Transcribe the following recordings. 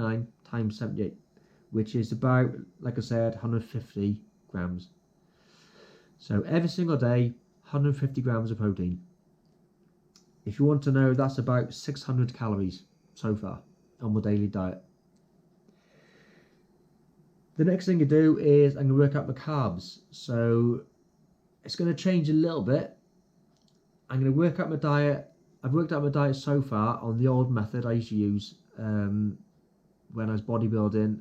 9 times 78, which is about, like I said, 150 grams. So every single day, 150 grams of protein. If you want to know, that's about 600 calories so far on my daily diet. The next thing you do is I'm going to work out my carbs. So it's going to change a little bit. I'm going to work out my diet. I've worked out my diet so far on the old method I used to use when I was bodybuilding.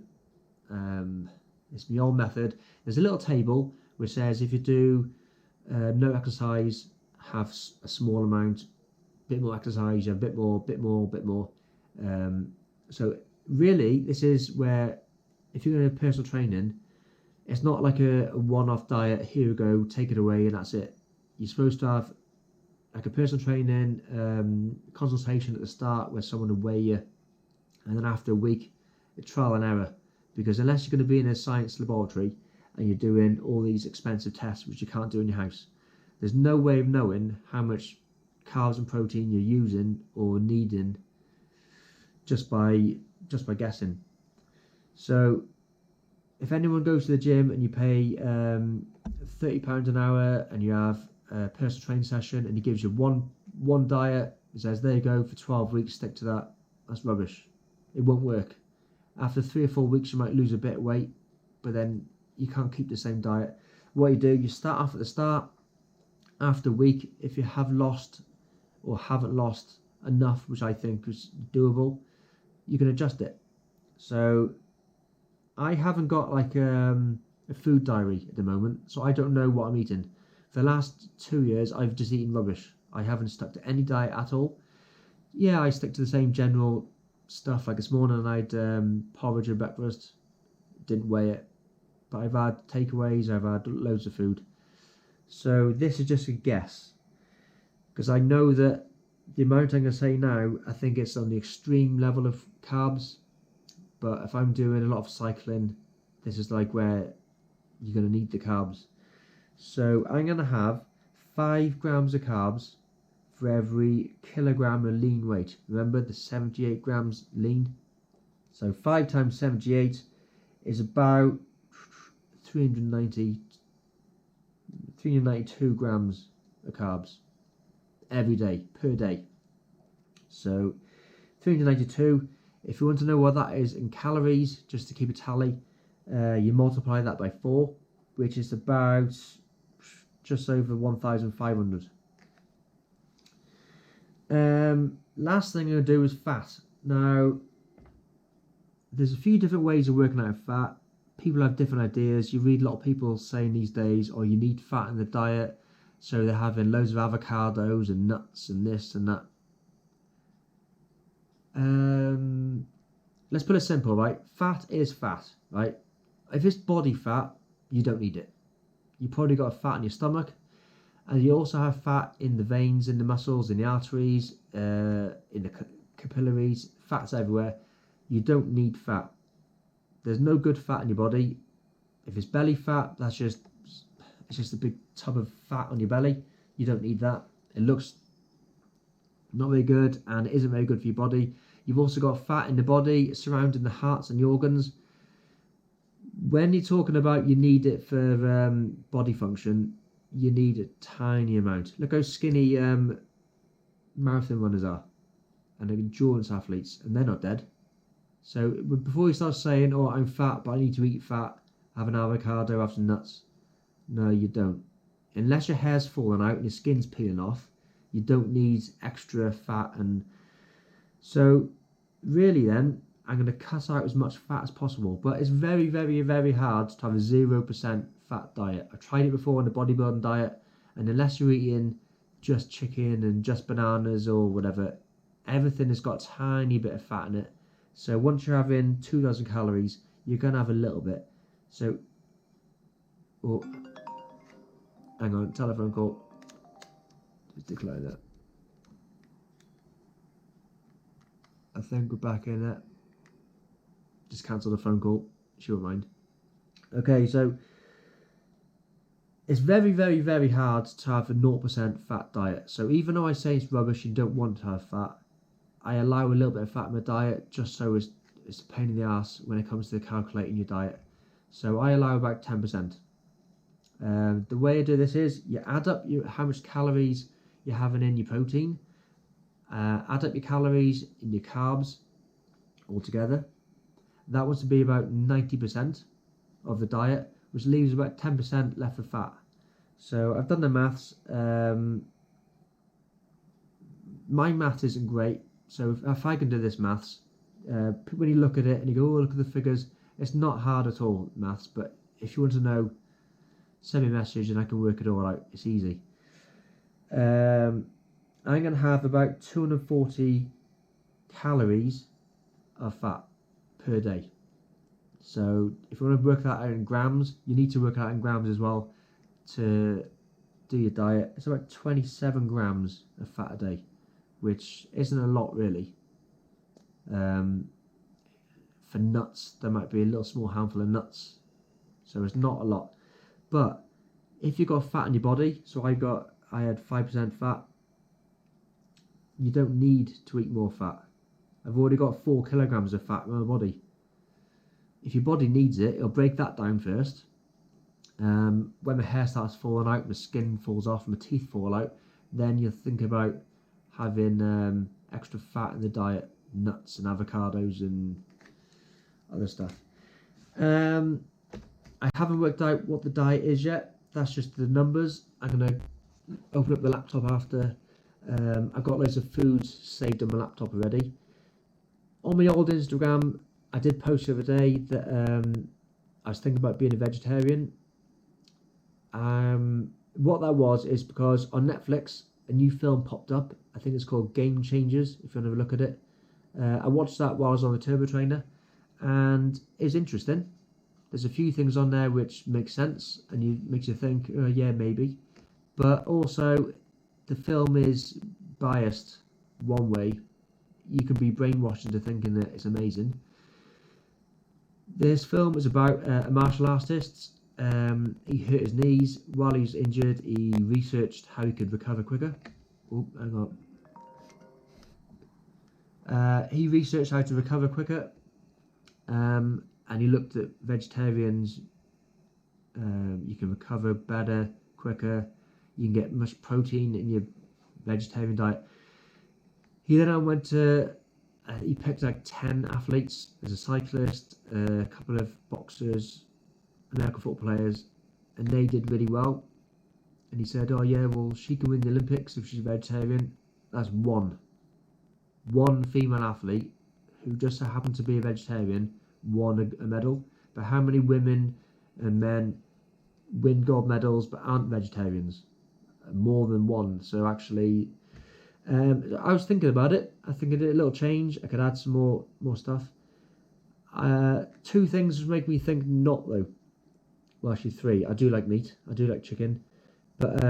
It's my old method. There's a little table which says if you do no exercise, have a small amount, bit more exercise, a bit more. So really, this is where if you're going to personal training, it's not like a one-off diet. Here you go, take it away, and that's it. You're supposed to have like a personal training consultation at the start where someone will weigh you, and then after a week, a trial and error. Because unless you're going to be in a science laboratory and you're doing all these expensive tests which you can't do in your house, there's no way of knowing how much carbs and protein you're using or needing just by guessing. So if anyone goes to the gym and you pay £30 an hour and you have a personal training session and he gives you one diet, he says there you go for 12 weeks, stick to that, that's rubbish. It won't work. After 3 or 4 weeks you might lose a bit of weight, but then you can't keep the same diet. What you do, you start off at the start. After a week, if you have lost or haven't lost enough, which I think is doable, you can adjust it. So I haven't got like a food diary at the moment, so I don't know what I'm eating. For the last 2 years, I've just eaten rubbish. I haven't stuck to any diet at all. Yeah, I stick to the same general stuff. Like this morning, I had porridge at breakfast. Didn't weigh it, but I've had takeaways. I've had loads of food. So this is just a guess, because I know that the amount I'm going to say now, I think it's on the extreme level of carbs. But if I'm doing a lot of cycling, this is like where you're going to need the carbs. So I'm going to have 5 grams of carbs for every kilogram of lean weight. Remember the 78 grams lean? So 5 times 78 is about 392 grams of carbs every day, per day. So 392, if you want to know what that is in calories, just to keep a tally, you multiply that by 4, which is about just over 1,500. Last thing I'm going to do is fat. Now, there's a few different ways of working out fat. People have different ideas. You read a lot of people saying these days, oh, you need fat in the diet, so they're having loads of avocados and nuts and this and that. Let's put it simple, right? Fat is fat, right? If it's body fat, you don't need it. You probably got a fat in your stomach, and you also have fat in the veins, in the muscles, in the arteries, in the capillaries. Fat's everywhere. You don't need fat. There's no good fat in your body. If it's belly fat, it's just a big tub of fat on your belly. You don't need that. It looks not very good and it isn't very good for your body. You've also got fat in the body surrounding the hearts and the organs. When you're talking about you need it for body function, you need a tiny amount. Look how skinny marathon runners are and endurance athletes, and they're not dead. So before you start saying, oh, I'm fat, but I need to eat fat, have an avocado, have some nuts. No, you don't. Unless your hair's falling out and your skin's peeling off, you don't need extra fat. And so really then, I'm going to cut out as much fat as possible. But it's very, very, very hard to have a 0% fat diet. I tried it before on the bodybuilding diet, and unless you're eating just chicken and just bananas or whatever, everything has got a tiny bit of fat in it. So once you're having 2,000 calories, you're going to have a little bit. So, oh, hang on, telephone call. Just declare that. I think we're back in it. Just cancel the phone call. She won't mind. Okay, so it's very, very, very hard to have a 0% fat diet. So even though I say it's rubbish, you don't want to have fat, I allow a little bit of fat in my diet just so it's a pain in the ass when it comes to calculating your diet. So I allow about 10%. The way I do this is you add up how much calories you're having in your protein, add up your calories in your carbs altogether. That wants to be about 90% of the diet, which leaves about 10% left for fat. So I've done the maths. My math isn't great, so if I can do this maths, when you look at it and you go, oh, look at the figures, it's not hard at all, maths. But if you want to know, send me a message and I can work it all out. It's easy. I'm going to have about 240 calories of fat per day. So if you want to work that out in grams, you need to work it out in grams as well to do your diet. It's about 27 grams of fat a day, which isn't a lot really. For nuts, there might be a little small handful of nuts, so it's not a lot. But if you've got fat in your body, so I had 5% fat, you don't need to eat more fat. I've already got 4 kilograms of fat in my body. If your body needs it, it'll break that down first. When my hair starts falling out, my skin falls off, my teeth fall out, then you'll think about having extra fat in the diet, nuts and avocados and other stuff. I haven't worked out what the diet is yet. That's just the numbers. I'm going to open up the laptop after. I've got loads of foods saved on my laptop already. On my old Instagram, I did post the other day that I was thinking about being a vegetarian. What that was is because on Netflix, a new film popped up. I think it's called Game Changers, if you want to have a look at it. I watched that while I was on the Turbo Trainer, and it's interesting. There's a few things on there which make sense, and makes you think, oh, yeah, maybe. But also, the film is biased one way. You can be brainwashed into thinking that it's amazing. This film is about a martial artist. He hurt his knees. While he was injured, he researched how he could recover quicker. Oh, hang on. He researched how to recover quicker, and he looked at vegetarians. You can recover better, quicker. You can get much protein in your vegetarian diet. He then went to, he picked like 10 athletes. There's a cyclist, a couple of boxers, American football players, and they did really well. And he said, oh yeah, well, she can win the Olympics if she's a vegetarian. That's one female athlete who just so happened to be a vegetarian won a medal. But how many women and men win gold medals but aren't vegetarians? More than one. So actually, I was thinking about it. I think I did a little change. I could add some more stuff. 2 things make me think not though. Well, actually 3. I do like meat. I do like chicken. But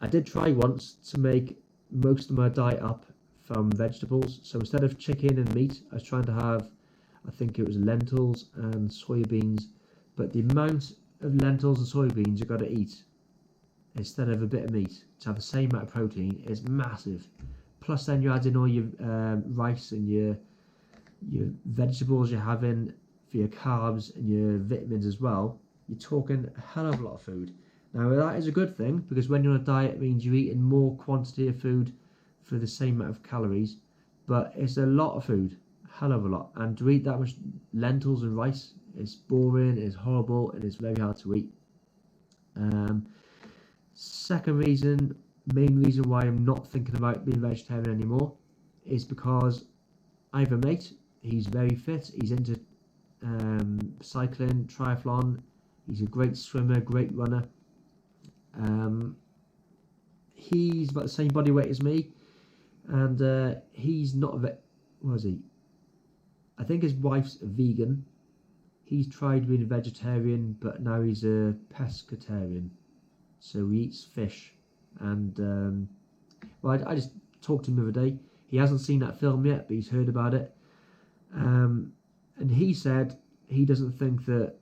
I did try once to make most of my diet up from vegetables. So instead of chicken and meat, I was trying to have, I think it was lentils and soybeans. But the amount of lentils and soybeans you've got to eat instead of a bit of meat to have the same amount of protein is massive. Plus then you add in all your rice and your vegetables you're having for your carbs and your vitamins as well. You're talking a hell of a lot of food. Now that is a good thing, because when you're on a diet it means you're eating more quantity of food for the same amount of calories, but it's a lot of food, a hell of a lot. And to eat that much lentils and rice is boring, it's horrible, and it's very hard to eat. Second reason, main reason why I'm not thinking about being vegetarian anymore is because I have a mate. He's very fit. He's into cycling, triathlon. He's a great swimmer, great runner. He's about the same body weight as me, and he's not a what is he? I think his wife's a vegan. He's tried being a vegetarian, but now he's a pescatarian. So he eats fish, and well, I just talked to him the other day. He hasn't seen that film yet, but he's heard about it. And he said he doesn't think that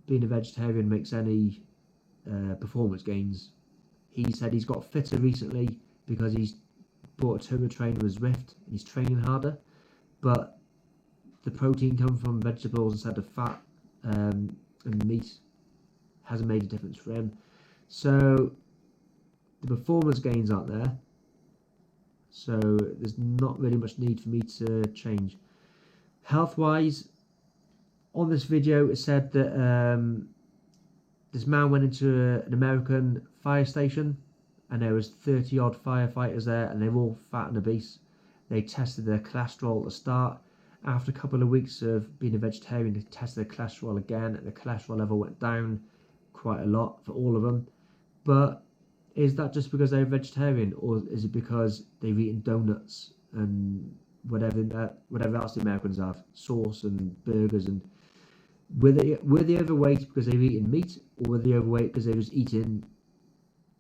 being a vegetarian makes any performance gains. He said he's got fitter recently because he's bought a turbo trainer with Zwift and he's training harder. But the protein come from vegetables instead of fat and meat hasn't made a difference for him. So the performance gains aren't there. So there's not really much need for me to change. Health-wise, on this video it said that this man went into an American fire station and there was 30 odd firefighters there and they were all fat and obese. They tested their cholesterol at the start. After a couple of weeks of being a vegetarian, they tested their cholesterol again and the cholesterol level went down quite a lot for all of them. But is that just because they're vegetarian, or is it because they've eaten donuts and whatever else the Americans have, sauce and burgers, and were they overweight because they've eaten meat, or were they overweight because they was eating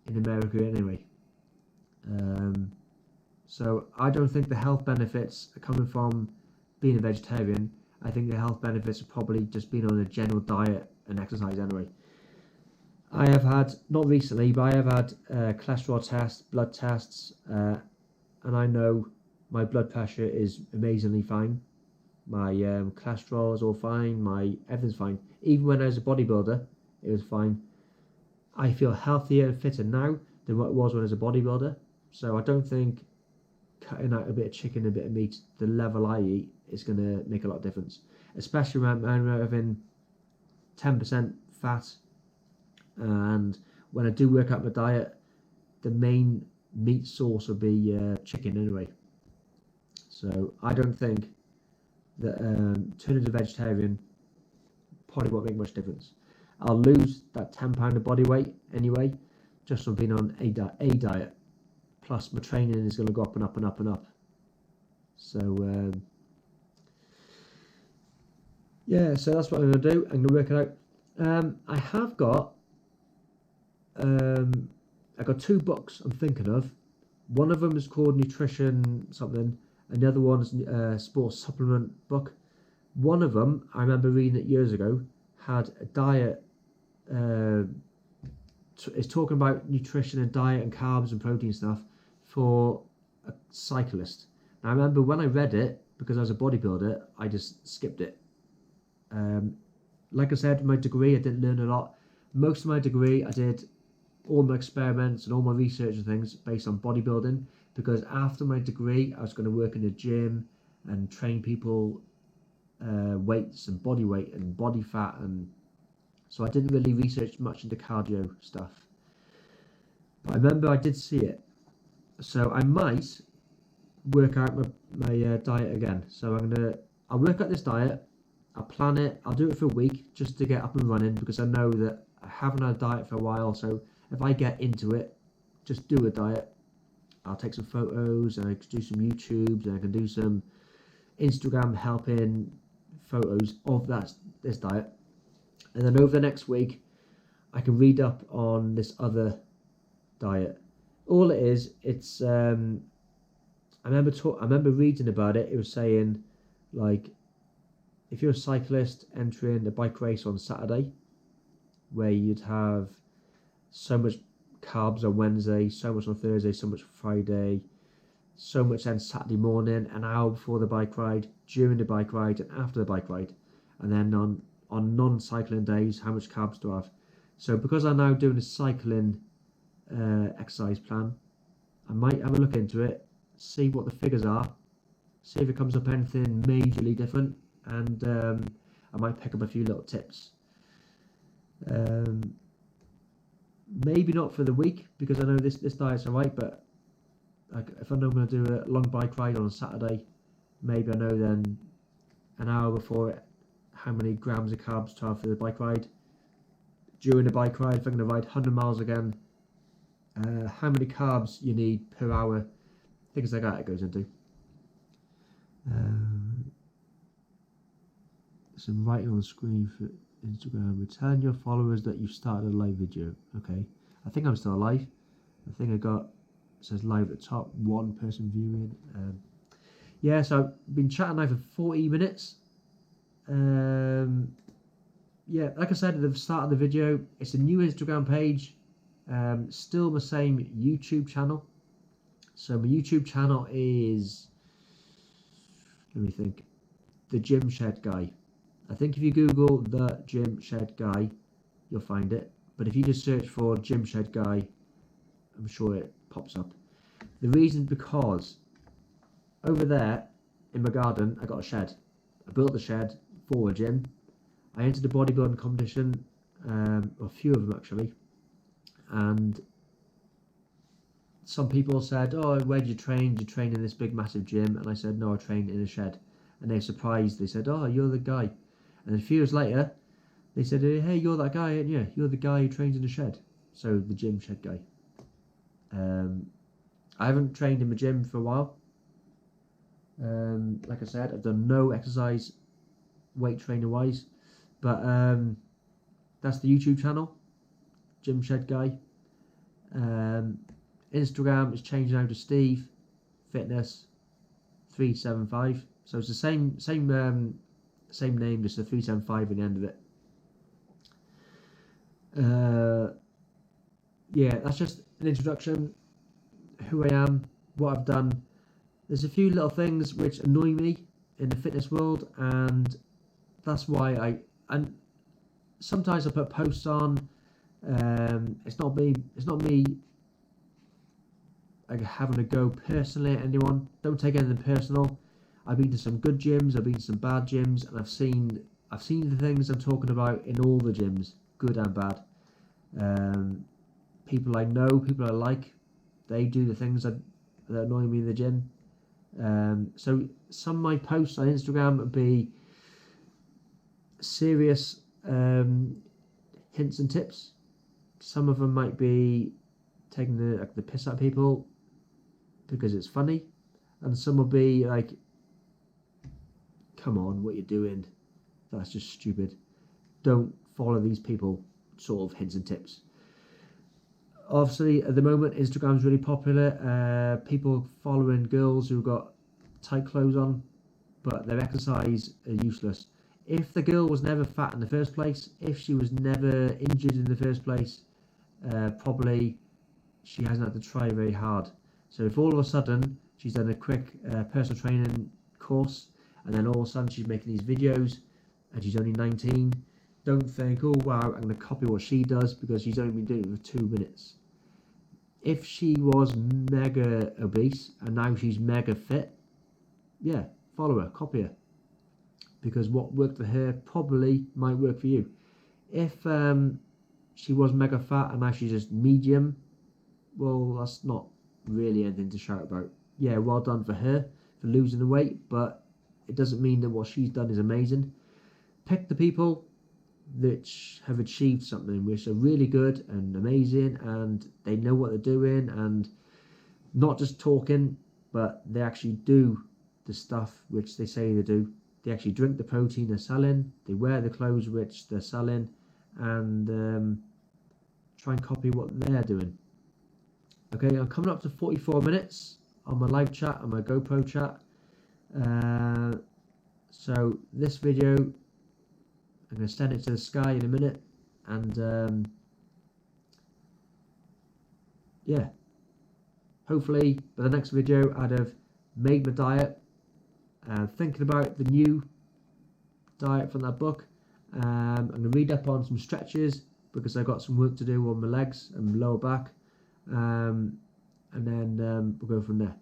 in America anyway? So I don't think the health benefits are coming from being a vegetarian. I think the health benefits are probably just being on a general diet and exercise anyway. I have had, not recently, but I have had cholesterol tests, blood tests, and I know my blood pressure is amazingly fine. My cholesterol is all fine, everything's fine. Even when I was a bodybuilder, it was fine. I feel healthier and fitter now than what it was when I was a bodybuilder. So I don't think cutting out a bit of chicken, a bit of meat, the level I eat is going to make a lot of difference. Especially when I'm having 10% fat. And when I do work out my diet, the main meat source will be chicken anyway. So I don't think that turning to vegetarian probably won't make much difference. I'll lose that 10 pound of body weight anyway, just from being on a diet. Plus my training is going to go up and up and up and up. So yeah, so that's what I'm going to do. I'm going to work it out. I got 2 books I'm thinking of. One of them is called Nutrition something, and the other one is a sports supplement book. One of them, I remember reading it years ago, had a diet, it's talking about nutrition and diet and carbs and protein stuff for a cyclist. Now, I remember when I read it, because I was a bodybuilder, I just skipped it. Like I said, my degree, I didn't learn a lot. Most of my degree, I did all my experiments and all my research and things based on bodybuilding, because after my degree I was going to work in a gym and train people weights and body weight and body fat, and so I didn't really research much into cardio stuff. But I remember I did see it, so I might work out my diet again. So I'll work out this diet, I'll plan it, I'll do it for a week just to get up and running, because I know that I haven't had a diet for a while. So if I get into it, just do a diet. I'll take some photos and I can do some YouTubes and I can do some Instagram helping photos of this diet. And then over the next week, I can read up on this other diet. All it is, it's I remember reading about it. It was saying, like, if you're a cyclist entering a bike race on Saturday, where you'd have so much carbs on Wednesday, so much on Thursday, so much Friday, so much then Saturday morning, an hour before the bike ride, during the bike ride, and after the bike ride. And then on non-cycling days, how much carbs do I have? So because I'm now doing a cycling exercise plan, I might have a look into it, see what the figures are, see if it comes up anything majorly different, and I might pick up a few little tips. Maybe not for the week, because I know this diet's alright, but like, if I know I'm going to do a long bike ride on a Saturday, maybe I know then an hour before it how many grams of carbs to have for the bike ride. During the bike ride, if I'm going to ride 100 miles again, how many carbs you need per hour, things like that it goes into. Some writing on the screen for Instagram. We're telling your followers that you started a live video. Okay, I think I'm still alive. I think it says live at the top, 1 person viewing. Yeah, so I've been chatting now for 40 minutes. Yeah, like I said at the start of the video, it's a new Instagram page, still the same YouTube channel. So my YouTube channel is, let me think, the gym shed guy. I think if you Google the gym shed guy, you'll find it. But if you just search for gym shed guy, I'm sure it pops up. The reason because over there in my garden, I got a shed. I built the shed for a gym. I entered a bodybuilding competition, a few of them actually, and some people said, "Oh, where do you train? Do you train in this big massive gym?" And I said, "No, I train in a shed." And they were surprised. They said, "Oh, you're the guy." And a few years later, they said, "Hey, you're that guy, aren't you? You're the guy who trains in a shed." So the gym shed guy. I haven't trained in the gym for a while. Like I said, I've done no exercise weight training wise, but that's the YouTube channel, Gym Shed Guy. Instagram is changed now to Steve Fitness 375. So it's the same name, just the 375 in the end of it. Yeah, that's just an introduction. Who I am, what I've done. There's a few little things which annoy me in the fitness world, and that's why and sometimes I put posts on. It's not me like having a go personally at anyone. Don't take anything personal. I've been to some good gyms, I've been to some bad gyms, and I've seen the things I'm talking about in all the gyms, good and bad. People I know, people I like, they do the things that annoy me in the gym. So some of my posts on Instagram would be serious hints and tips. Some of them might be taking the piss out of people because it's funny, and some will be like, "Come on, what you're doing? That's just stupid. Don't follow these people." Sort of hints and tips. Obviously, at the moment, Instagram's really popular. People following girls who've got tight clothes on, but their exercise is useless. If the girl was never fat in the first place, if she was never injured in the first place, probably she hasn't had to try very hard. So if all of a sudden she's done a quick personal training course, and then all of a sudden she's making these videos, and she's only 19, don't think, "Oh wow, I'm going to copy what she does," because she's only been doing it for 2 minutes. If she was mega obese and now she's mega fit, yeah, follow her, copy her, because what worked for her probably might work for you. If she was mega fat and now she's just medium, well, that's not really anything to shout about. Yeah, well done for her for losing the weight, but it doesn't mean that what she's done is amazing. Pick the people that have achieved something which are really good and amazing, and they know what they're doing, and not just talking, but they actually do the stuff which they say they do. They actually drink the protein they're selling, they wear the clothes which they're selling, and try and copy what they're doing. Okay, I'm coming up to 44 minutes on my live chat, on my GoPro chat. So this video, I'm going to send it to the sky in a minute, and yeah, hopefully by the next video I'd have made my diet, thinking about the new diet from that book. I'm going to read up on some stretches because I've got some work to do on my legs and lower back, and then we'll go from there.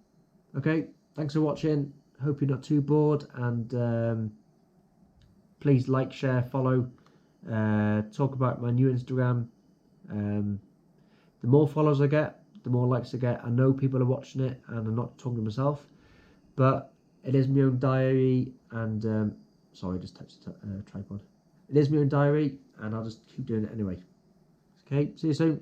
Okay, thanks for watching, hope you're not too bored, and please like, share, follow, talk about my new Instagram. The more followers I get, the more likes I get. I know people are watching it, and I'm not talking to myself, but it is my own diary, and sorry, I just touched the tripod. It is my own diary, and I'll just keep doing it anyway. Okay, see you soon.